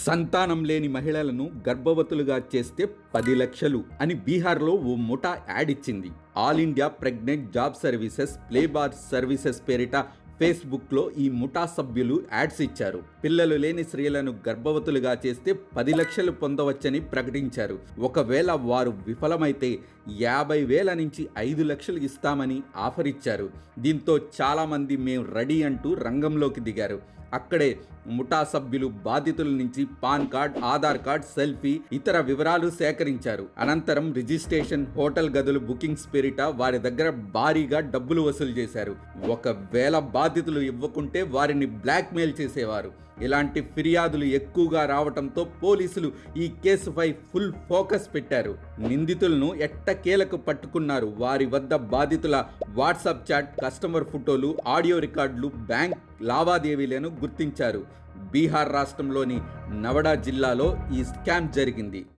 సంతానం లేని మహిళలను గర్భవతులుగా చేస్తే 10 లక్షలు అని బీహార్లో ఓ ముఠా యాడ్ ఇచ్చింది. All India pregnant job services playboy services పేరిట ఫేస్బుక్లో ఈ ముఠా సభ్యులు యాడ్స్ ఇచ్చారు. పిల్లలు లేని స్త్రీలను గర్భవతులుగా చేస్తే 10 లక్షలు పొందవచ్చని ప్రకటించారు. ఒకవేళ వారు విఫలమైతే 50,000 నుంచి 5 లక్షలు ఇస్తామని ఆఫర్ ఇచ్చారు. దీంతో చాలామంది మేం రెడీ అంటూ రంగంలోకి దిగారు. అక్కడే ముఠా సభ్యులు బాధితుల నుంచి pan card, Aadhaar card, selfie, ఇతర వివరాలు సేకరించారు. అనంతరం రిజిస్ట్రేషన్, హోటల్ గదులు బుకింగ్స్ పేరిట వారి దగ్గర భారీగా డబ్బులు వసూలు చేశారు. ఒకవేళ బాధితులు ఇవ్వకుంటే వారిని బ్లాక్మెయిల్ చేసేవారు. ఇలాంటి ఫిర్యాదులు ఎక్కువగా రావడంతో పోలీసులు ఈ కేసుపై ఫుల్ ఫోకస్ పెట్టారు. నిందితులను ఎట్టకేలకు పట్టుకున్నారు. వారి వద్ద బాధితుల వాట్సాప్ చాట్, కస్టమర్ ఫోటోలు, ఆడియో రికార్డులు, బ్యాంక్ లావాదేవీలను గుర్తించారు. బీహార్ రాష్ట్రంలోని నవడా జిల్లాలో ఈ స్కామ్ జరిగింది.